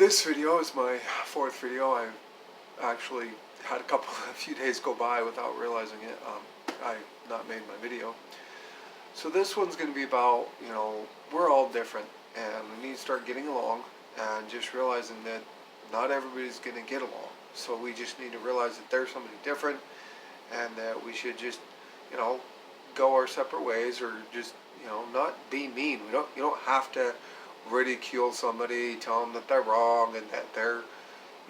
This video is my fourth video. I actually had a few days go by without realizing it. I not made my video. So this one's going to be about, we're all different and we need to start getting along and just realizing that not everybody's going to get along. So we just need to realize that there's somebody different and that we should just, go our separate ways or just, not be mean. You don't have to ridicule somebody, tell them that they're wrong and that they're,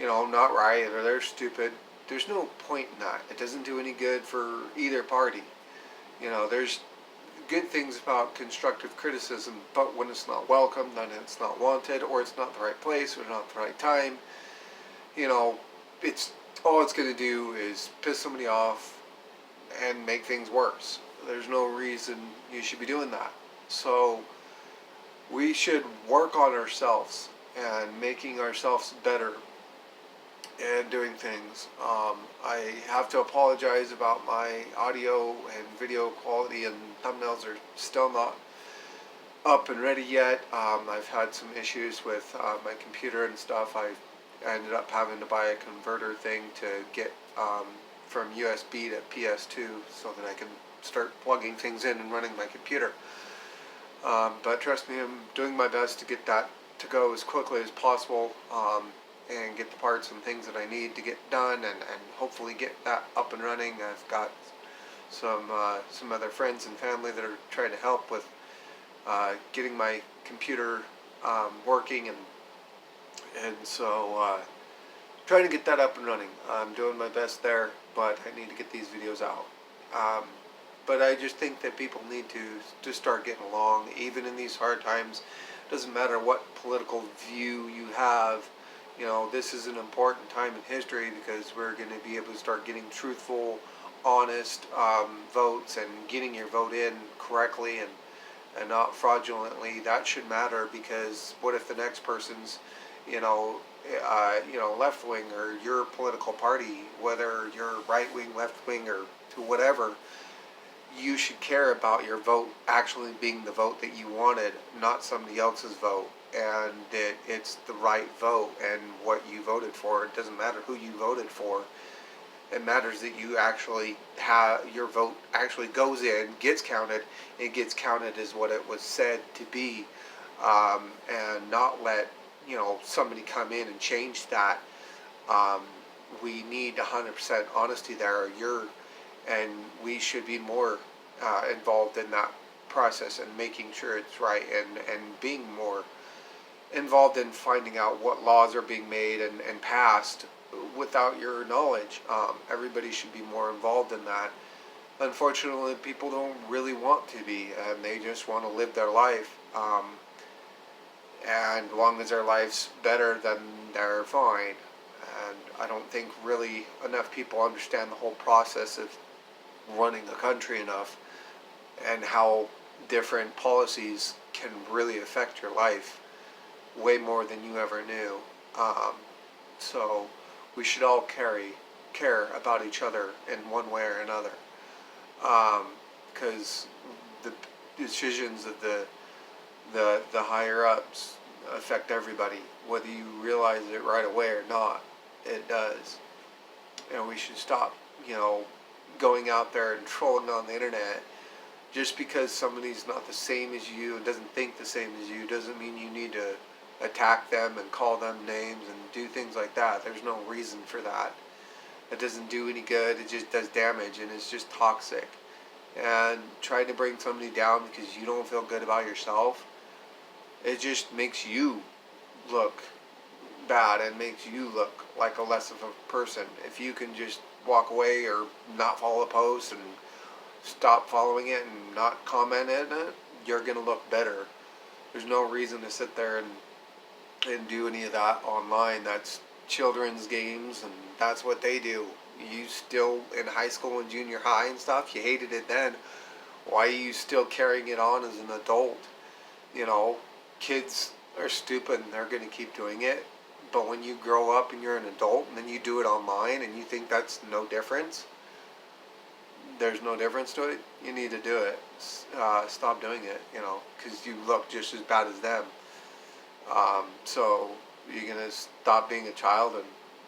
not right or they're stupid. There's no point in that. It doesn't do any good for either party. There's good things about constructive criticism, but when it's not welcome, then it's not wanted, or it's not the right place, or not the right time, it's all it's going to do is piss somebody off and make things worse. There's no reason you should be doing that. So we should work on ourselves and making ourselves better and doing things. I have to apologize about my audio and video quality, and thumbnails are still not up and ready yet. I've had some issues with my computer and stuff. I ended up having to buy a converter thing to get from USB to PS2 so that I can start plugging things in and running my computer. But trust me, I'm doing my best to get that to go as quickly as possible and get the parts and things that I need to get done and hopefully get that up and running. I've got some other friends and family that are trying to help with getting my computer working and so trying to get that up and running. I'm doing my best there, but I need to get these videos out. But I just think that people need to start getting along, even in these hard times. Doesn't matter what political view you have. This is an important time in history because we're going to be able to start getting truthful, honest votes and getting your vote in correctly and not fraudulently. That should matter, because what if the next person's, left wing, or your political party, whether you're right wing, left wing, or to whatever. You should care about your vote actually being the vote that you wanted, not somebody else's vote, and that it's the right vote and what you voted for. It doesn't matter who you voted for. It matters that you actually have your vote actually goes in, gets counted. It gets counted as what it was said to be, and not let somebody come in and change that. We need 100% honesty there. And we should be more involved in that process and making sure it's right, and being more involved in finding out what laws are being made and passed without your knowledge. Everybody should be more involved in that. Unfortunately, people don't really want to be, and they just want to live their life. And as long as their life's better, then they're fine. And I don't think really enough people understand the whole process of running a country enough, and how different policies can really affect your life way more than you ever knew. So we should all care about each other in one way or another, because the decisions of the higher ups affect everybody, whether you realize it right away or not. It does. And we should stop going out there and trolling on the internet. Just because somebody's not the same as you and doesn't think the same as you doesn't mean you need to attack them and call them names and do things like that. There's no reason for that. It doesn't do any good. It just does damage, and it's just toxic. And trying to bring somebody down because you don't feel good about yourself, it just makes you look bad and makes you look like a less of a person. If you can just walk away or not follow a post and stop following it and not comment on it, you're going to look better. There's no reason to sit there and do any of that online. That's children's games, and that's what they do. You still in high school and junior high and stuff, you hated it then. Why are you still carrying it on as an adult? Kids are stupid and they're going to keep doing it. But when you grow up and you're an adult and then you do it online and you think that's no difference, there's no difference to it, you need to do it. Stop doing it, because you look just as bad as them. So You're gonna stop being a child and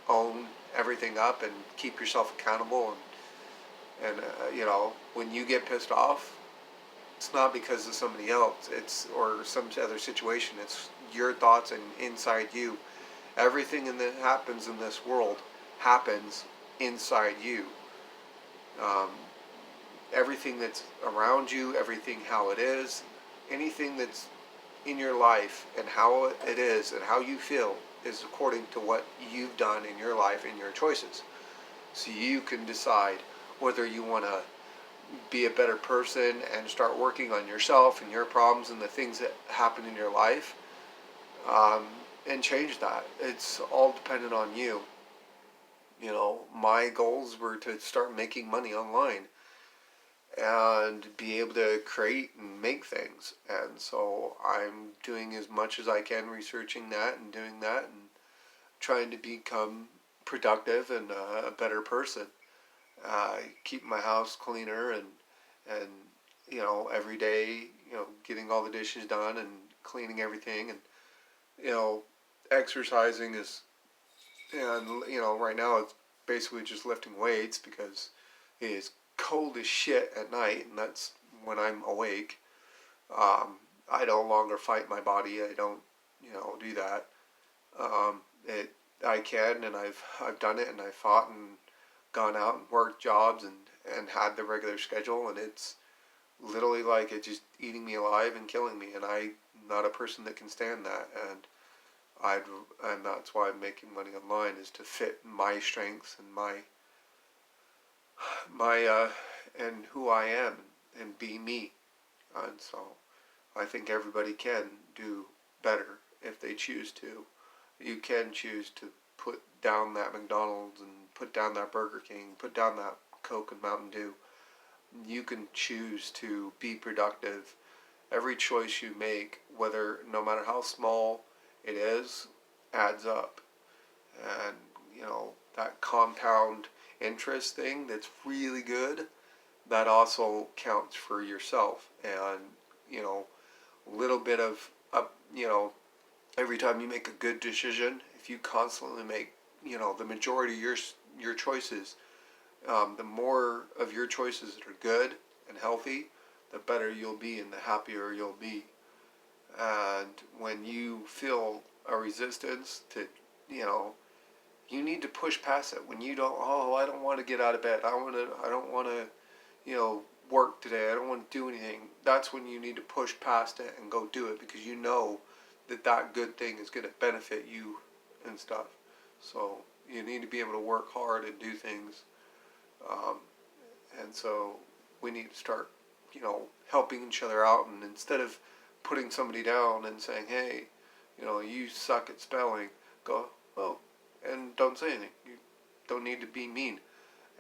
own everything up and keep yourself accountable. And when you get pissed off, it's not because of somebody else. It's or some other situation. It's your thoughts and inside you. Everything that happens in this world happens inside you. Um, Everything that's around you, everything how it is, anything that's in your life and how it is and how you feel is according to what you've done in your life and your choices. So you can decide whether you want to be a better person and start working on yourself and your problems and the things that happen in your life, um, and change that. It's all dependent on you. My goals were to start making money online and be able to create and make things. And so I'm doing as much as I can researching that and doing that and trying to become productive and a better person. Keep my house cleaner and every day, getting all the dishes done and cleaning everything and you know exercising is, and right now it's basically just lifting weights because it is cold as shit at night, and that's when I'm awake. I no longer fight my body. I don't, do that. It I can, and I've done it, and I fought and gone out and worked jobs and had the regular schedule, and it's literally like it's just eating me alive and killing me, and I'm not a person that can stand that, I'd and that's why I'm making money online is to fit my strengths and my and who I am and be me. And so I think everybody can do better if they choose to. You can choose to put down that McDonald's and put down that Burger King, put down that Coke and Mountain Dew. You can choose to be productive. Every choice you make, whether no matter how small it is, adds up. And that compound interest thing that's really good, that also counts for yourself. And you know little bit of every time you make a good decision, if you constantly make the majority of your choices, the more of your choices that are good and healthy, the better you'll be and the happier you'll be. And when you feel a resistance to, you know, you need to push past it. When you don't, oh, I don't want to get out of bed. I don't want to, work today. I don't want to do anything. That's when you need to push past it and go do it, because you know that good thing is going to benefit you and stuff. So you need to be able to work hard and do things. Um, and so we need to start, helping each other out. And instead of putting somebody down and saying, hey, you suck at spelling, go, oh, and don't say anything. You don't need to be mean.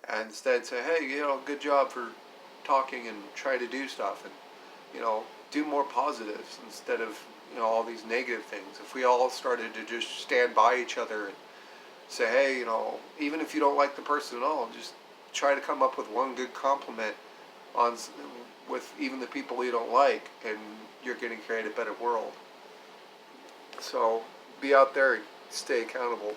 And instead say, hey, good job for talking and try to do stuff, and, do more positives instead of, all these negative things. If we all started to just stand by each other and say, hey, even if you don't like the person at all, just try to come up with one good compliment on with even the people you don't like, and you're going to create a better world. So be out there and stay accountable.